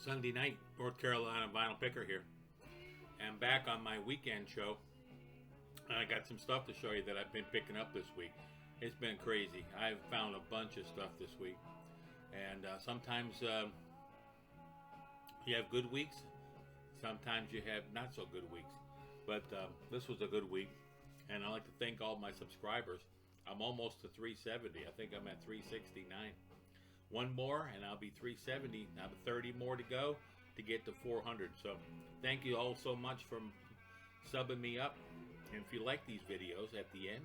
Sunday night, North Carolina vinyl picker here. And back on my weekend show. I got some stuff to show you that I've been picking up this week. It's been crazy. I've found a bunch of stuff this week. And sometimes you have good weeks. Sometimes you have not so good weeks. But this was a good week. And I'd like to thank all my subscribers. I'm almost to 370. I think I'm at 369. One more and I'll be 370. I have 30 more to go to get to 400. So thank you all so much for subbing me up. And if you like these videos, at the end,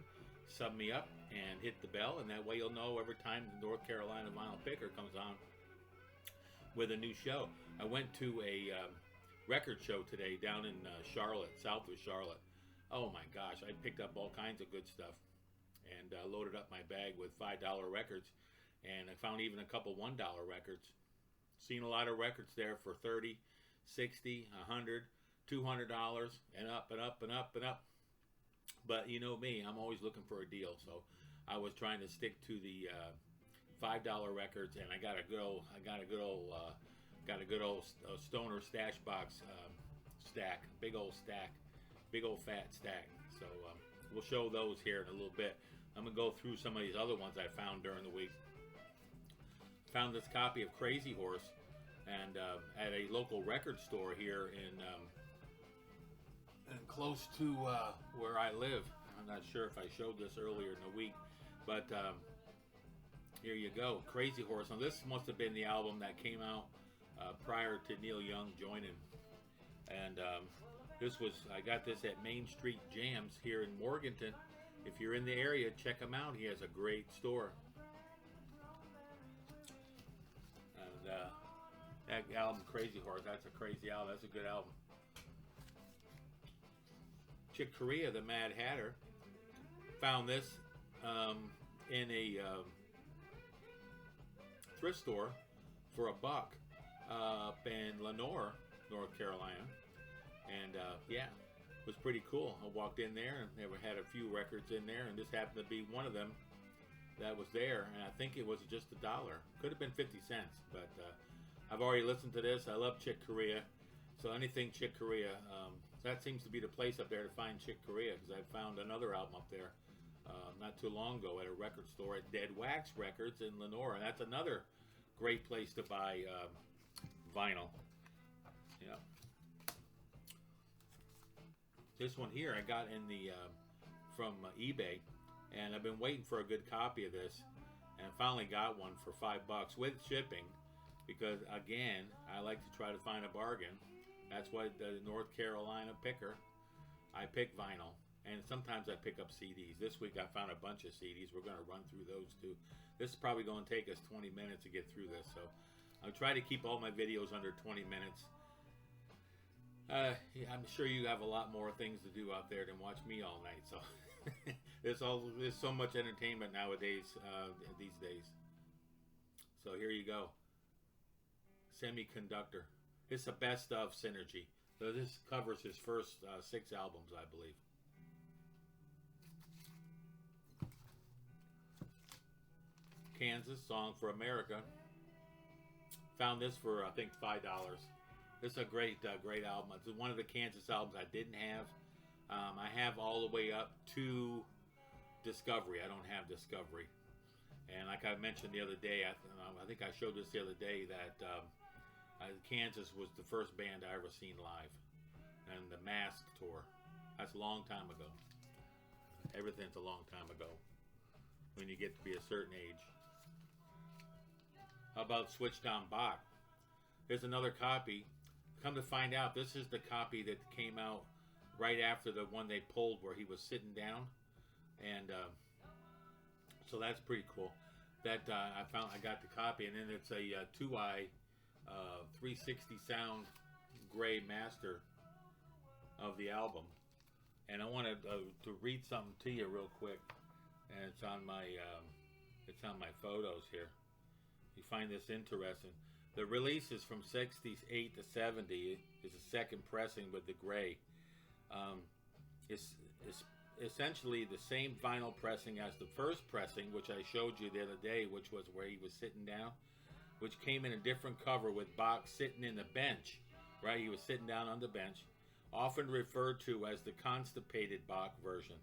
sub me up and hit the bell, and that way you'll know every time the North Carolina Vinyl Picker comes on with a new show. I went to a record show today down in Charlotte, south of Charlotte. Oh my gosh, I picked up all kinds of good stuff and loaded up my bag with $5 records, and I found even a couple $1 records. Seen a lot of records there for $30, $60, $100, $200, and up and up and up and up. But you know me, I'm always looking for a deal, so I was trying to stick to the $5 records, and I got a good old stoner stash box stack, big old fat stack. So we'll show those here in a little bit. I'm gonna go through some of these other ones I found during the week. Found this copy of Crazy Horse, and at a local record store here in close to where I live. I'm not sure if I showed this earlier in the week, but here you go, Crazy Horse. Now this must have been the album that came out prior to Neil Young joining, and I got this at Main Street Jams here in Morganton. If you're in the area, check him out. He has a great store. And that album, Crazy Horse, that's a crazy album. That's a good album. Chick Corea, the Mad Hatter, found this in a thrift store for $1 up in Lenoir, North Carolina, and yeah, it was pretty cool. I walked in there and they had a few records in there, and this happened to be one of them that was there, and I think it was just $1. Could have been 50 cents, but I've already listened to this. I love Chick Corea, so anything Chick Corea, that seems to be the place up there to find Chick Corea, because I found another album up there not too long ago at a record store at Dead Wax Records in Lenoir, and that's another great place to buy vinyl. Yeah. This one here I got in the from eBay, and I've been waiting for a good copy of this, and finally got one for $5 with shipping, because again, I like to try to find a bargain. That's why the North Carolina picker, I pick vinyl, and sometimes I pick up CDs. This week I found a bunch of CDs. We're going to run through those too. This is probably going to take us 20 minutes to get through this, so I'll try to keep all my videos under 20 minutes. I'm sure you have a lot more things to do out there than watch me all night, so there's so much entertainment nowadays, these days. So here you go. Semiconductor. It's the best of Synergy. So this covers his first 6 albums, I believe. Kansas, Song for America. Found this for, I think, $5. This is a great album. It's one of the Kansas albums I didn't have. I have all the way up to Discovery. I don't have Discovery. And like I mentioned the other day, I think I showed this the other day, that Kansas was the first band I ever seen live. And the Mask tour. That's a long time ago. Everything's a long time ago when you get to be a certain age. How about Switched on Bach? There's another copy. Come to find out, this is the copy that came out right after the one they pulled where he was sitting down, and so that's pretty cool. That I got the copy, and then it's a 2i 360 sound gray master of the album, and I wanted to read something to you real quick, and it's on my photos here. You find this interesting. The release is from 68 to 70. It's a second pressing with the gray. It's essentially the same vinyl pressing as the first pressing, which I showed you the other day, which was where he was sitting down. which came in a different cover with Bach sitting in the bench, right? He was sitting down on the bench, often referred to as the constipated Bach version.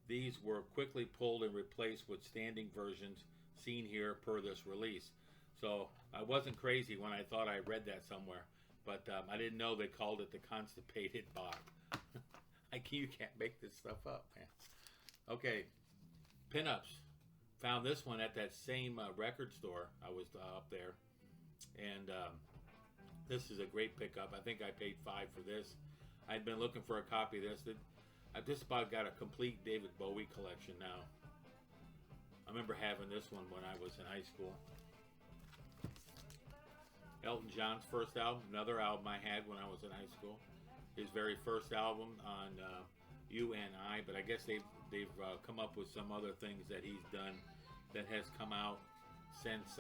These were quickly pulled and replaced with standing versions seen here per this release. So I wasn't crazy when I thought I read that somewhere, but I didn't know they called it the constipated Bach. You can't make this stuff up, man. Okay, pinups. Found this one at that same record store. I was up there, and this is a great pickup. I think I paid $5 for this. I'd been looking for a copy of this. I've just about got a complete David Bowie collection now. I remember having this one when I was in high school. Elton John's first album, another album I had when I was in high school. His very first album on You and I, but I guess they've come up with some other things that he's done that has come out since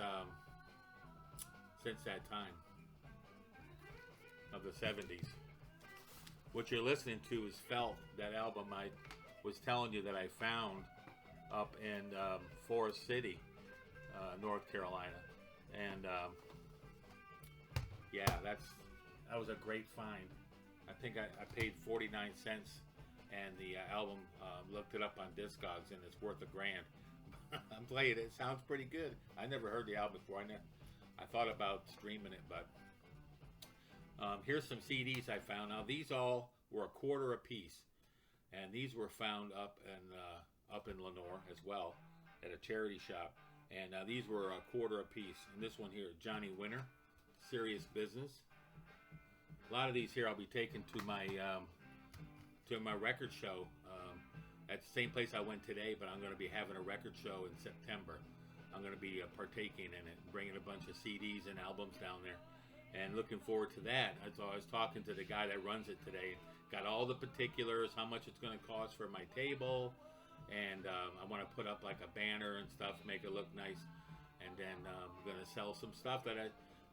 that time of the 70s. What you're listening to is Felt, that album I was telling you that I found up in Forest City, North Carolina, and yeah, that was a great find. I think I paid 49 cents, and the album, looked it up on Discogs, and it's worth $1,000. I'm playing it. It sounds pretty good. I never heard the album before. I thought about streaming it, but here's some CDs I found. Now, these all were $0.25 a piece, and these were found up in Lenore as well at a charity shop, and these were $0.25 a piece. And this one here, Johnny Winter, Serious Business. A lot of these here I'll be taking to my record show at the same place I went today, but I'm going to be having a record show in September. I'm going to be partaking in it, bringing a bunch of CDs and albums down there, and looking forward to that. So I was talking to the guy that runs it today. Got all the particulars, how much it's going to cost for my table, and I want to put up like a banner and stuff, make it look nice, and then I'm going to sell some stuff that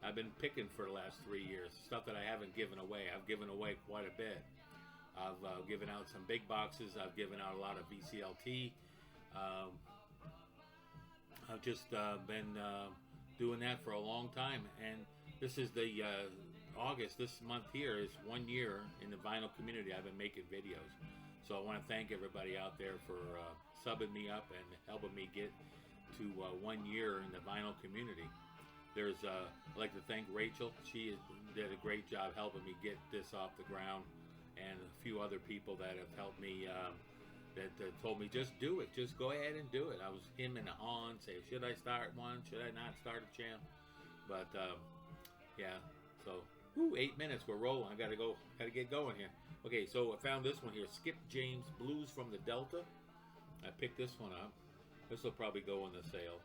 I've been picking for the last 3 years, stuff that I haven't given away. I've given away quite a bit. I've given out some big boxes. I've given out a lot of VCLT. I've just been doing that for a long time. And this is the August. This month here is 1 year in the vinyl community. I've been making videos. So I want to thank everybody out there for subbing me up and helping me get to 1 year in the vinyl community. I'd like to thank Rachel. She did a great job helping me get this off the ground, and a few other people that have helped me, that told me, just do it. Just go ahead and do it. I was him and hawing, say, should I start one? Should I not start a channel? But, yeah, so, 8 minutes, we're rolling. I gotta get going here. Okay, so I found this one here, Skip James, Blues from the Delta. I picked this one up. This will probably go in the sale.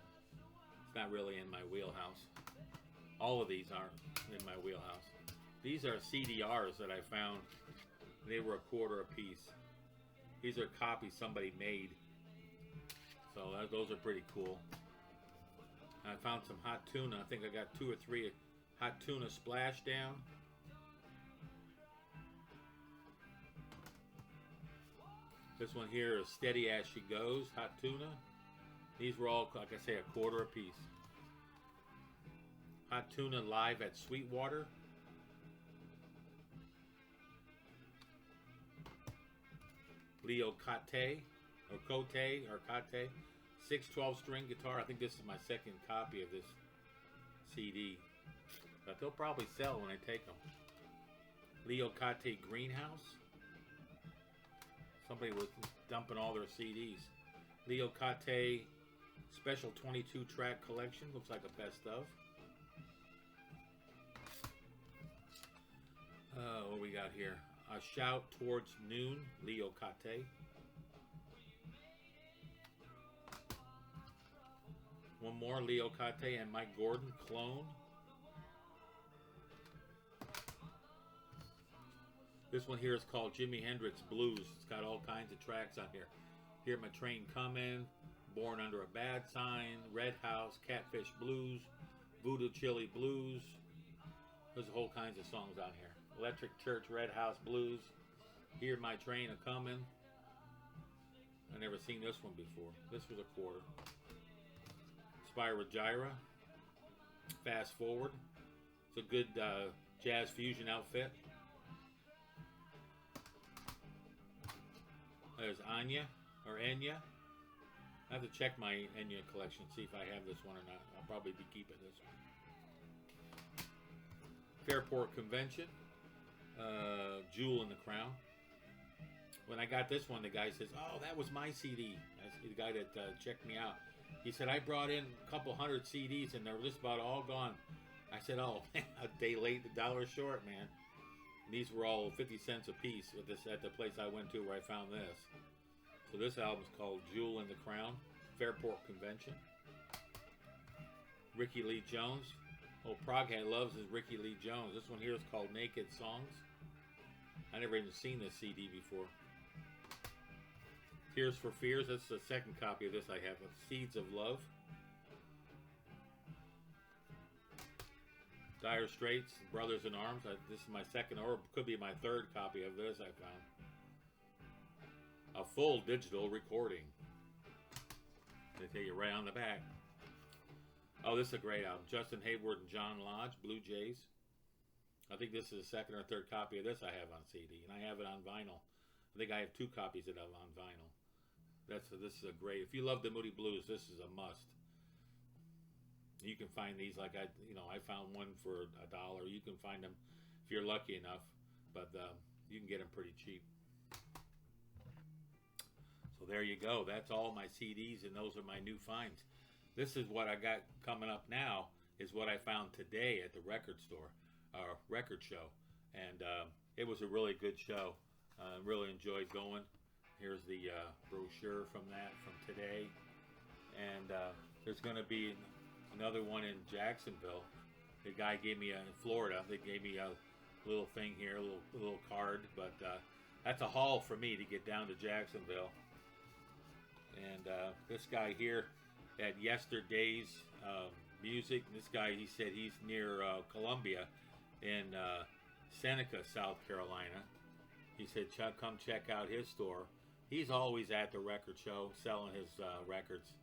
It's not really in my wheelhouse. All of these aren't in my wheelhouse. These are CDRs that I found. They were $0.25 a piece. These are copies somebody made. So those are pretty cool. I found some hot tuna. I think I got 2 or 3 hot tuna splashdown. This one here is Steady As She Goes, hot tuna. These were all, like I say, $0.25 a piece. Hot tuna live at Sweetwater. Leo Cote, or Cote, or Cote. 612 string guitar. I think this is my second copy of this CD. But they'll probably sell when I take them. Leo Cote Greenhouse. Somebody was dumping all their CDs. Leo Cote Special 22 track collection. Looks like a best of. What we got here? A Shout Towards Noon, Leo Cote. One more, Leo Cote and Mike Gordon, Clone. This one here is called Jimi Hendrix Blues. It's got all kinds of tracks on here. Hear My Train Comin', Born Under a Bad Sign, Red House, Catfish Blues, Voodoo Chili Blues. There's a whole kinds of songs on here. Electric Church Red House Blues, Hear My Train A-Comin'. I never seen this one before. This was $0.25. Spyro Gyra, Fast Forward. It's a good jazz fusion outfit. There's Anya, or Enya. I have to check my Enya collection, see if I have this one or not. I'll probably be keeping this one. Fairport Convention. Jewel in the Crown. When I got this one, the guy says, "Oh, that was my CD." That's the guy that checked me out. He said, "I brought in a couple hundred CDs and they're just about all gone." I said, "Oh, man, a day late, $1 short, man." And these were all 50 cents a piece at the place I went to where I found this. So this album's called Jewel in the Crown, Fairport Convention. Ricky Lee Jones. Oh, Proghead loves his Ricky Lee Jones. This one here is called Naked Songs. I never even seen this CD before. Tears for Fears. That's the second copy of this I have. Seeds of Love. Dire Straits, Brothers in Arms. This is my second, or could be my third copy of this I found. A full digital recording. They tell you right on the back. Oh, this is a great album. Justin Hayward and John Lodge, Blue Jays. I think this is the second or third copy of this I have on CD, and I have it on vinyl. I think I have 2 copies of it on vinyl. This is a great. If you love the Moody Blues, this is a must. You can find these like I found one for $1. You can find them if you're lucky enough, but you can get them pretty cheap. So there you go. That's all my CDs, and those are my new finds. This is what I got coming up now. Is what I found today at the record store, record show, and it was a really good show. Really enjoyed going. Here's the brochure from today, and there's going to be another one in Jacksonville. The guy gave me in Florida. They gave me a little thing here, a little card, but that's a haul for me to get down to Jacksonville. And this guy here at Yesterday's Music. This guy, he said he's near Columbia in Seneca, South Carolina. He said, come check out his store. He's always at the record show selling his records.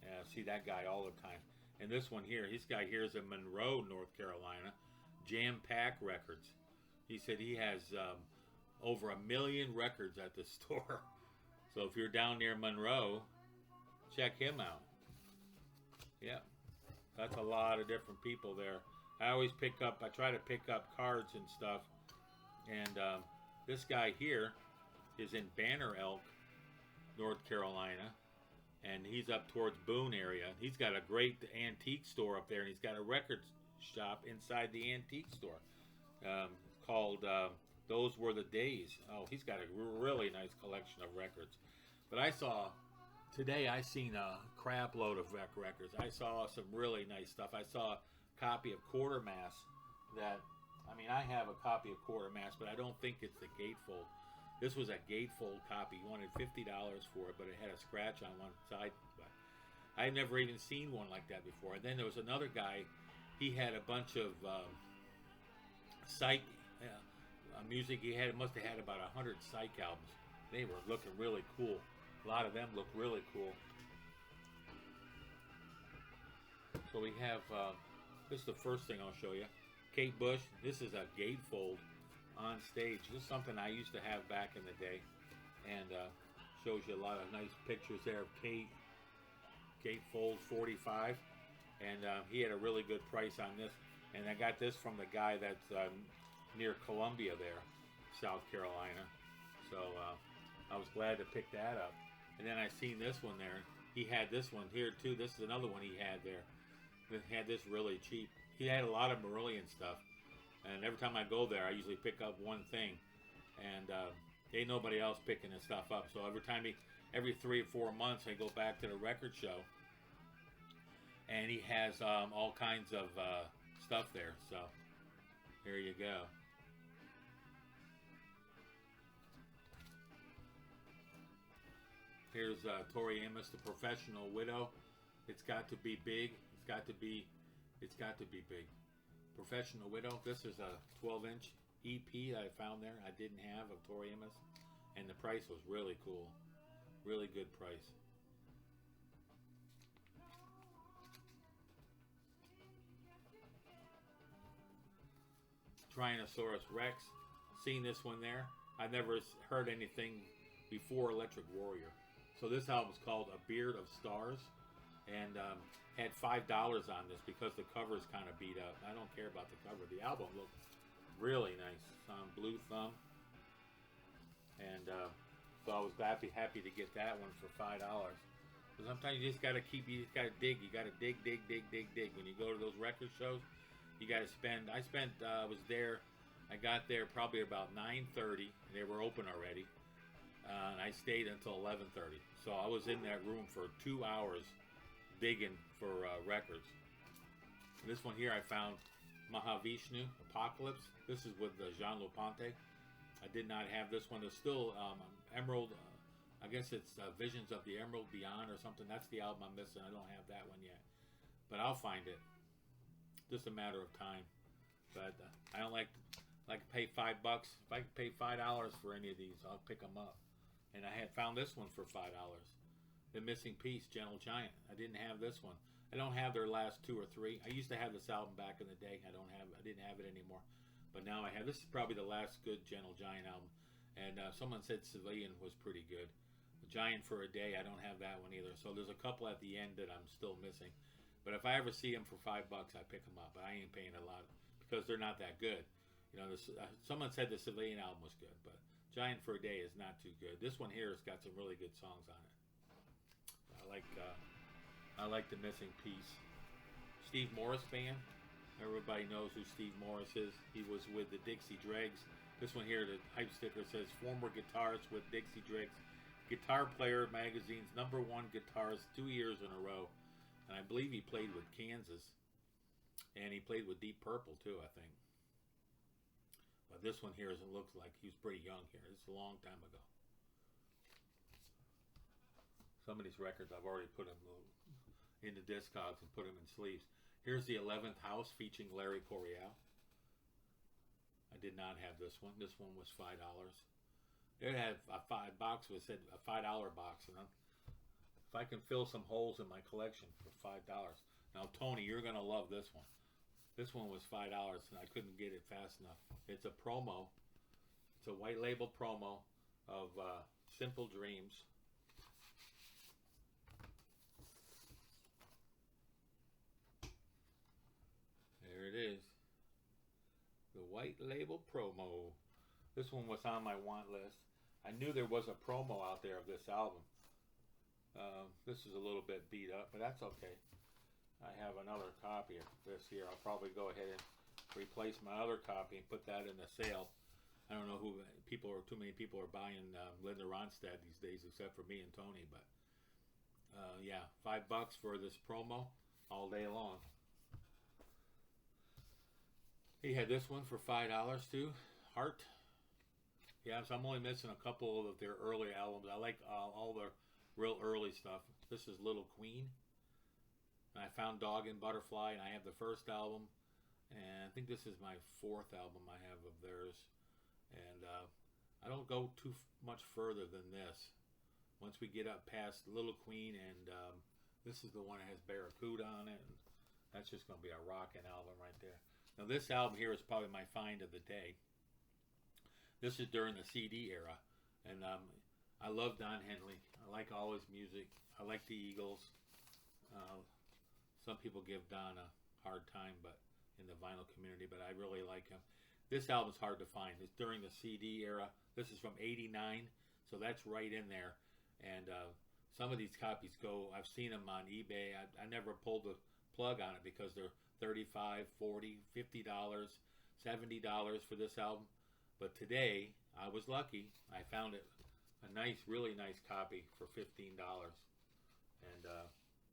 Yeah, I see that guy all the time. And this one here, this guy here is in Monroe, North Carolina. Jam Pack Records. He said he has over 1 million records at the store. So if you're down near Monroe, check him out. Yeah, that's a lot of different people there. I try to pick up cards and stuff. And this guy here is in Banner Elk, North Carolina. And he's up towards Boone area. He's got a great antique store up there, and he's got a record shop inside the antique store called Those Were the Days. Oh, he's got a really nice collection of records. But today I seen a crap load of records. I saw some really nice stuff. I saw a copy of Quartermass I have a copy of Quartermass, but I don't think it's the gatefold. This was a gatefold copy. He wanted $50 for it, but it had a scratch on one side. But I'd never even seen one like that before. And then there was another guy. He had a bunch of psych music. Must have had about 100 psych albums. They were looking really cool. A lot of them looked really cool. So we have, this is the first thing I'll show you. Kate Bush. This is a gatefold on stage. This is something I used to have back in the day, and shows you a lot of nice pictures there of Kate. Gatefold 45, and he had a really good price on this. And I got this from the guy that's near Columbia there, South Carolina. So I was glad to pick that up. And then I seen this one there. He had this one here too. This is another one he had there. He had this really cheap. He had a lot of Marillion stuff. And every time I go there, I usually pick up one thing. And ain't nobody else picking this stuff up. So every 3 or 4 months, I go back to the record show. And he has all kinds of stuff there. So here you go. Here's Tori Amos, The Professional Widow. It's got to be big. It's got to be big. Professional Widow. This is a 12-inch EP that I found there. I didn't have of Tori Amos, and the price was really cool. Really good price. Tyrannosaurus Rex. Seen this one there. I've never heard anything before Electric Warrior. So this album's called A Beard of Stars, and had $5 on this because the cover's kind of beat up. I don't care about the cover. The album looks really nice. It's on Blue Thumb, and so I was happy to get that one for $5. But sometimes you just gotta dig. You gotta dig. When you go to those record shows, you gotta spend. I got there probably about 9:30. They were open already, and I stayed until 11:30. So I was in that room for 2 hours digging for records. This one here I found, Mahavishnu Apocalypse. This is with Jean Lopante. I did not have this one. There's still Emerald. I guess it's Visions of the Emerald Beyond or something. That's the album I'm missing. I don't have that one yet, but I'll find it. Just a matter of time. But I don't like to pay $5. If I could pay $5 for any of these, I'll pick them up. And I had found this one for $5. The Missing Piece, Gentle Giant. I didn't have this one. I don't have their last 2 or 3. I used to have this album back in the day. I didn't have it anymore. But now I have. This is probably the last good Gentle Giant album. And someone said Civilian was pretty good. Giant for a Day, I don't have that one either. So there's a couple at the end that I'm still missing. But if I ever see them for $5, I pick them up. But I ain't paying a lot because they're not that good. You know, someone said the Civilian album was good, but Giant for a Day is not too good. This one here has got some really good songs on it. I like The Missing Piece. Steve Morris Band. Everybody knows who Steve Morris is. He was with the Dixie Dregs. This one here, the hype sticker says former guitarist with Dixie Dregs. Guitar Player magazine's #1 guitarist 2 years in a row. And I believe he played with Kansas. And he played with Deep Purple too, I think. But this one here looks like he was pretty young here. This is a long time ago. Some of these records I've already put them into Discogs and put them in sleeves. Here's the 11th House featuring Larry Coryell. I did not have this one. This one was $5. It had a $5 box. And if I can fill some holes in my collection for $5. Now, Tony, you're going to love this one. This one was $5 and I couldn't get it fast enough. It's a promo. It's a white label promo of Simple Dreams. There it is. The white label promo. This one was on my want list. I knew there was a promo out there of this album. This is a little bit beat up, but that's okay. I have another copy of this here. I'll probably go ahead and replace my other copy and put that in the sale. I don't know too many people are buying Linda Ronstadt these days, except for me and Tony. But yeah, $5 for this promo all day long. He had this one for $5 too. Heart. Yeah, so I'm only missing a couple of their early albums. I like all the real early stuff. This is Little Queen. And I found Dog and Butterfly, and I have the first album. And I think this is my 4th album I have of theirs. And I don't go too much further than this. Once we get up past Little Queen, and this is the one that has Barracuda on it. And that's just going to be a rockin' album right there. Now this album here is probably my find of the day. This is during the CD era. And I love Don Henley. I like all his music. I like the Eagles. Some people give Don a hard time but in the vinyl community, but I really like him. This album's hard to find. It's during the CD era. This is from '89, so that's right in there. And some of these copies go, I've seen them on eBay. I never pulled the plug on it because they're $35, $40, $50, $70 for this album. But today, I was lucky. I found it a nice, really nice copy for $15. And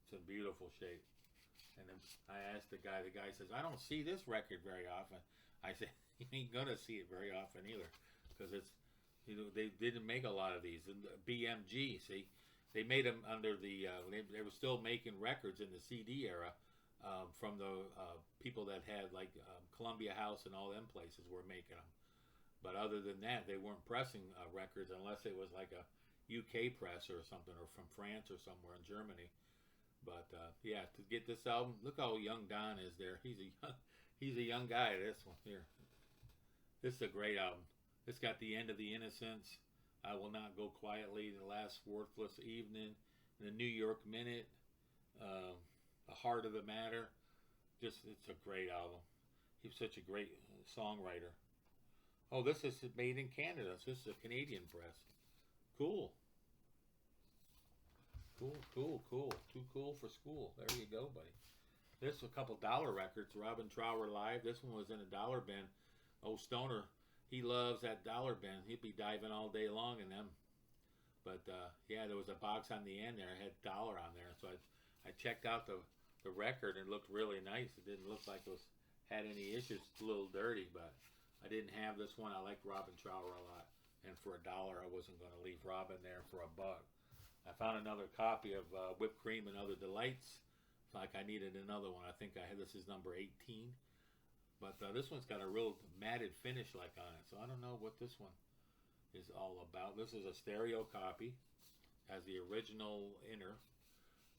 it's in beautiful shape. And then I asked the guy says, I don't see this record very often. I said, you ain't gonna see it very often either. Because it's, they didn't make a lot of these. And BMG, see, they made them under the, they were still making records in the CD era from the people that had like Columbia House and all them places were making them. But other than that, they weren't pressing records unless it was like a UK press or something, or from France or somewhere in Germany. But yeah, to get this album, look how young Don is there. He's a young guy. This one here. This is a great album. It's got The End of the Innocents, I Will Not Go Quietly, The Last Worthless Evening, The New York Minute, The Heart of the Matter. Just, it's a great album. He's such a great songwriter. Oh, this is made in Canada. So this is a Canadian press. Cool. Cool. Too cool for school. There you go, buddy. This is a couple dollar records. Robin Trower Live. This one was in a dollar bin. Old Stoner, he loves that dollar bin. He'd be diving all day long in them. But yeah, there was a box on the end there. It had dollar on there. So I checked out the record and it looked really nice. It didn't look like it had any issues. It's a little dirty, but I didn't have this one. I liked Robin Trower a lot. And for $1, I wasn't going to leave Robin there for $1. I found another copy of Whipped Cream and Other Delights. It's like I needed another one. I think I had, this is number 18. But this one's got a real matted finish like on it. So I don't know what this one is all about. This is a stereo copy. Has the original inner.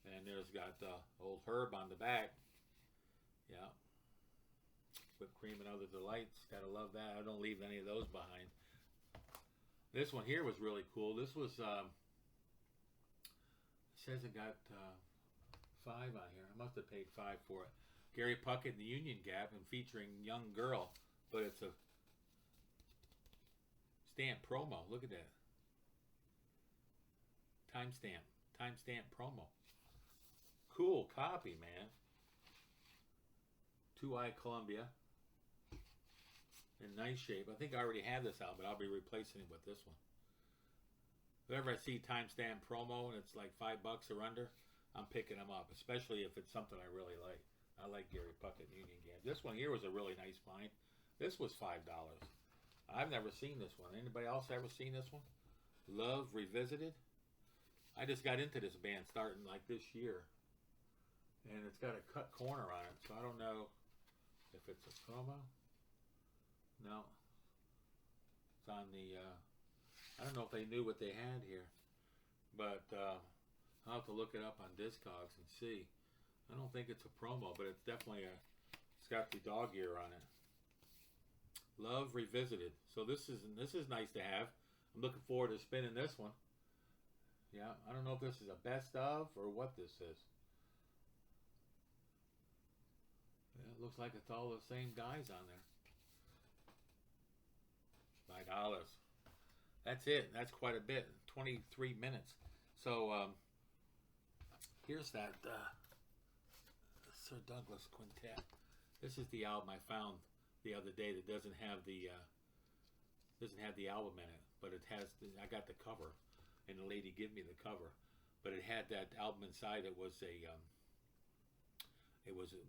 And there's got old Herb on the back. Yeah. Whipped Cream and Other Delights. Gotta love that. I don't leave any of those behind. This one here was really cool. This was, it says it got $5 on here. I must have paid $5 for it. Gary Puckett and the Union Gap and featuring Young Girl. But it's a stamp promo. Look at that. Timestamp promo. Cool copy, man. 2i Columbia. In nice shape. I think I already have this out, but I'll be replacing it with this one. Whenever I see timestamp promo and it's like $5 or under, I'm picking them up, especially if it's something I really like. I like Gary Puckett Union Gap. This one here was a really nice find. This was $5. I've never seen this one. Anybody else ever seen this one? Love Revisited. I just got into this band starting like this year. And it's got a cut corner on it, so I don't know if it's a promo. No. It's on the, I don't know if they knew what they had here. But I'll have to look it up on Discogs and see. I don't think it's a promo, but it's definitely it's got the dog ear on it. Love Revisited. So this is nice to have. I'm looking forward to spinning this one. Yeah, I don't know if this is a best of or what this is. Yeah, it looks like it's all the same guys on there. $5. That's it. That's quite a bit. 23 minutes. So here's that Sir Douglas Quintet. This is the album I found the other day that doesn't have the album in it, but it has. I got the cover, and the lady gave me the cover, but it had that album inside. It was a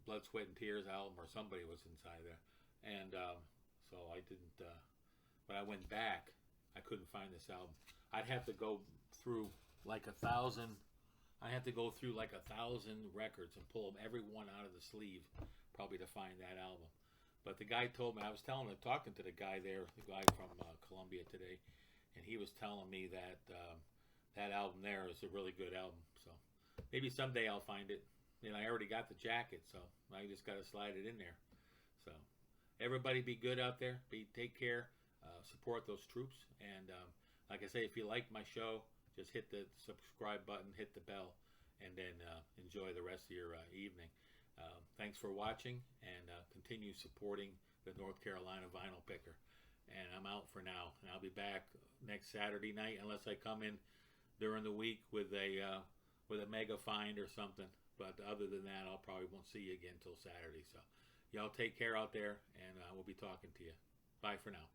Blood, Sweat, and Tears album, or somebody was inside there, and so I didn't. When I went back, I couldn't find this album. I'd have to go through like 1,000. I had to go through like 1,000 records and pull them every one out of the sleeve, probably to find that album. But the guy told me, I was talking to the guy there, the guy from Columbia today, and he was telling me that that album there is a really good album. So maybe someday I'll find it. And I already got the jacket, so I just got to slide it in there. So everybody be good out there. Take care. Support those troops. And like I say, if you like my show, just hit the subscribe button, hit the bell, and then enjoy the rest of your evening. Thanks for watching, and continue supporting the North Carolina Vinyl Picker. And I'm out for now, and I'll be back next Saturday night, unless I come in during the week with a mega find or something. But other than that, I'll probably won't see you again until Saturday. So y'all take care out there, and we'll be talking to you. Bye for now.